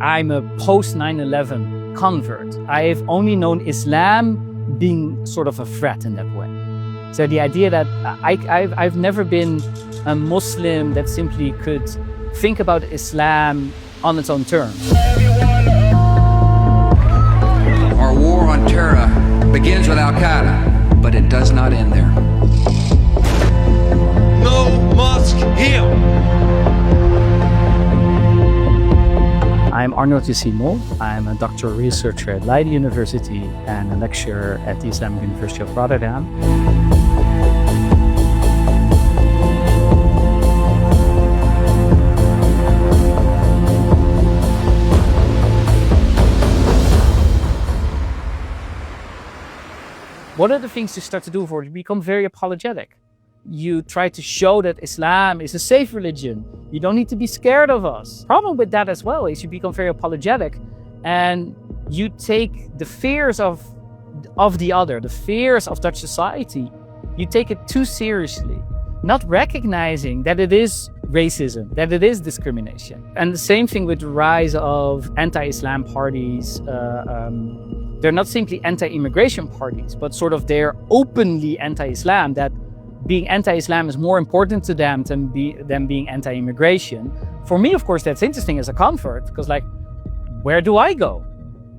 I'm a post 9/11 convert. I've only known Islam being sort of a threat in that way. So the idea that I've never been a Muslim that simply could think about Islam on its own terms. Our war on terror begins with cada, but it does not end there. No mosque here! I'm Arnold Yasin Mol. I'm a doctoral researcher at Leiden University and a lecturer at the Islamic University of Rotterdam. One of the things you start to do for it, you become very apologetic. You try to show that Islam is a safe religion. You don't need to be scared of us. Problem with that as well is you become very apologetic and you take the fears of the other, the fears of Dutch society, you take it too seriously, not recognizing that it is racism, that it is discrimination. And the same thing with the rise of anti-Islam parties. They're not simply anti-immigration parties, but sort of they're openly anti-Islam, that being anti-Islam is more important to them than being anti-immigration. For me, of course, that's interesting as a convert, because like, where do I go?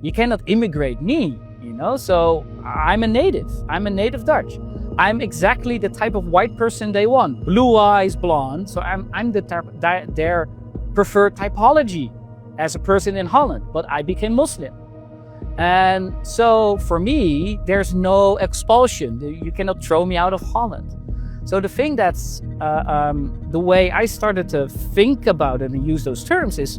You cannot immigrate me, you know? So I'm a native Dutch. I'm exactly the type of white person they want. Blue eyes, blonde. So I'm their preferred typology as a person in Holland, but I became Muslim. And so for me, there's no expulsion. You cannot throw me out of Holland. So the thing that's, the way I started to think about it and use those terms is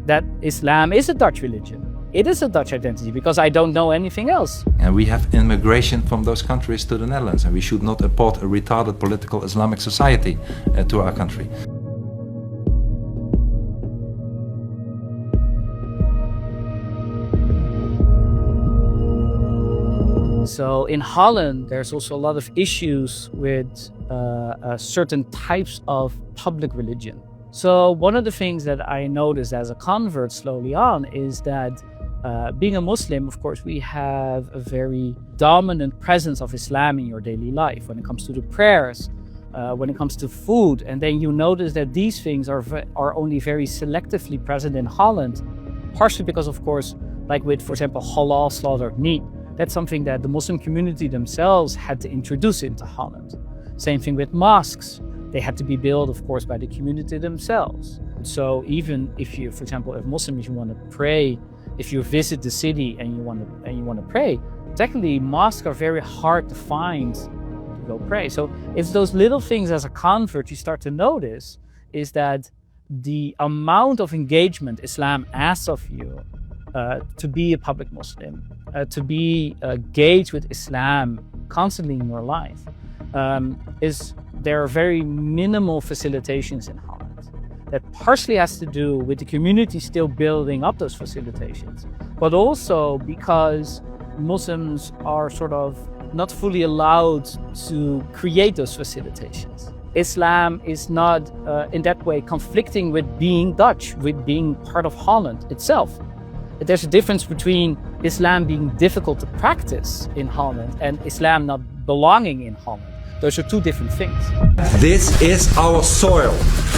that Islam is a Dutch religion. It is a Dutch identity because I don't know anything else. And we have immigration from those countries to the Netherlands, and we should not import a retarded political Islamic society to our country. So in Holland, there's also a lot of issues with certain types of public religion. So one of the things that I noticed as a convert slowly on is that being a Muslim, of course, we have a very dominant presence of Islam in your daily life when it comes to the prayers, when it comes to food. And then you notice that these things are only very selectively present in Holland, partially because, of course, like with, for example, halal slaughtered meat, that's something that the Muslim community themselves had to introduce into Holland. Same thing with mosques. They had to be built, of course, by the community themselves. So even if you, for example, if Muslims, you want to pray, if you visit the city and you want to pray, technically mosques are very hard to find to go pray. So it's those little things as a convert you start to notice is that the amount of engagement Islam asks of you to be a public Muslim, to be engaged with Islam constantly in your life, there are very minimal facilitations in Holland. That partially has to do with the community still building up those facilitations, but also because Muslims are sort of not fully allowed to create those facilitations. Islam is not in that way conflicting with being Dutch, with being part of Holland itself. There's a difference between Islam being difficult to practice in Holland and Islam not belonging in Holland. Those are two different things. This is our soil,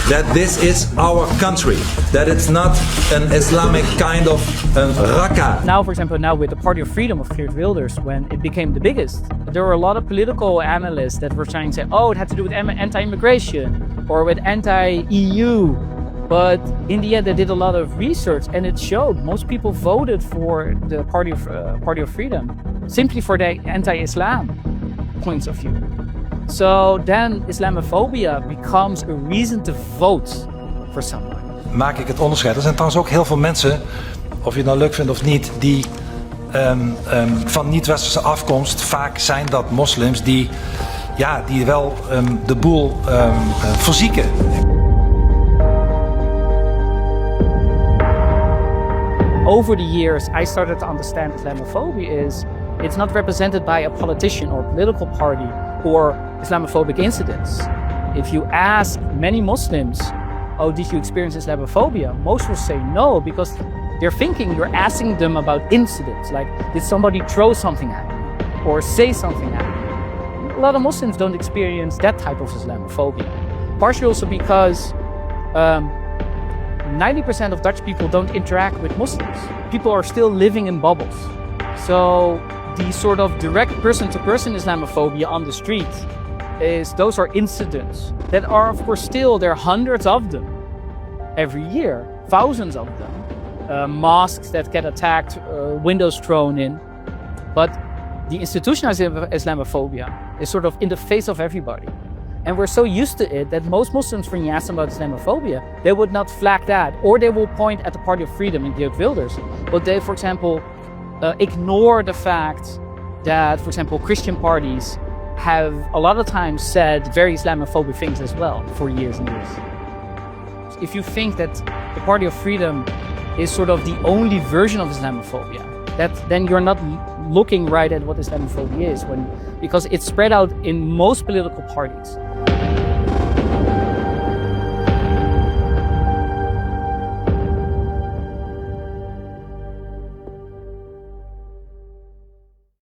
that this is our country, that it's not an Islamic kind of raqqa. Now, for example, now with the Party of Freedom of Geert Wilders, when it became the biggest, there were a lot of political analysts that were trying to say, oh, it had to do with anti-immigration or with anti-EU. But in the end, they did a lot of research and it showed most people voted for the Party of Freedom simply for their anti-Islam points of view. So then Islamofobia becomes a reason to vote for someone. Maak ik het onderscheid. Er zijn trouwens ook heel veel mensen, of je het nou leuk vindt of niet, die van niet-westerse afkomst, vaak zijn dat moslims die wel de boel verzieken. Over the years, I started to understand Islamophobia is it's not represented by a politician or political party or Islamophobic incidents. If you ask many Muslims, oh, did you experience Islamophobia? Most will say no, because they're thinking you're asking them about incidents, like did somebody throw something at you or say something at you. A lot of Muslims don't experience that type of Islamophobia. Partially also because 90% of Dutch people don't interact with Muslims. People are still living in bubbles. So the sort of direct person-to-person Islamophobia on the street those are incidents that are, of course, there are hundreds of them every year, thousands of them. Mosques that get attacked, windows thrown in. But the institutionalized Islamophobia is sort of in the face of everybody. And we're so used to it that most Muslims, when you ask them about Islamophobia, they would not flag that, or they will point at the Party of Freedom in Geert Wilders. But they, for example, ignore the fact that, for example, Christian parties have a lot of times said very Islamophobic things as well for years and years. If you think that the Party of Freedom is sort of the only version of Islamophobia, then you're not looking right at what Islamophobia is, because it's spread out in most political parties.